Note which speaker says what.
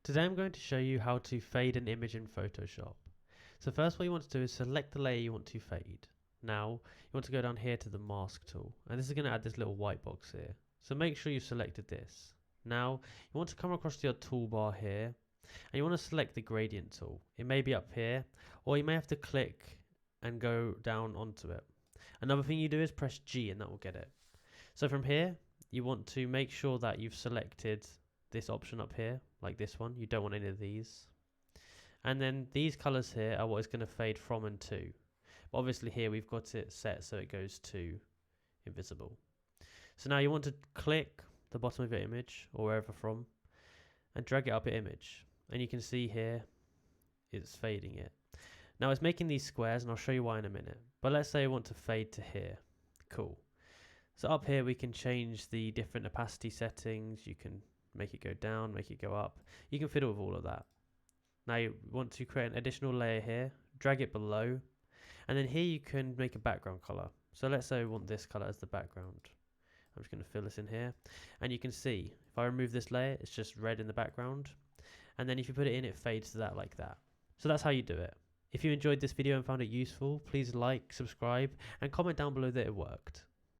Speaker 1: Today I'm going to show you how to fade an image in Photoshop. So first what you want to do is select the layer you want to fade. Now you want to go down here to the mask tool, and this is going to add this little white box here. So make sure you've selected this. Now you want to come across to your toolbar here, and you want to select the gradient tool. It may be up here, or you may have to click and go down onto it. Another thing you do is press G and that will get it. So from here you want to make sure that you've selected this option up here, like this one. You don't want any of these. And then these colors here are what is going to fade from and to. But obviously here we've got it set so it goes to invisible. So now you want to click the bottom of your image or wherever from and drag it up your image. And you can see here it's fading it. Now it's making these squares, and I'll show you why in a minute. But let's say I want to fade to here. Cool. So up here we can change the different opacity settings. You can make it go down, make it go up. You can fiddle with all of that. Now you want to create an additional layer here, drag it below, and then here you can make a background color. So let's say we want this color as the background. I'm just going to fill this in here, and you can see if I remove this layer, it's just red in the background, and then if you put it in, it fades to that like that. So that's how you do it. If you enjoyed this video and found it useful, please like, subscribe, and comment down below that it worked.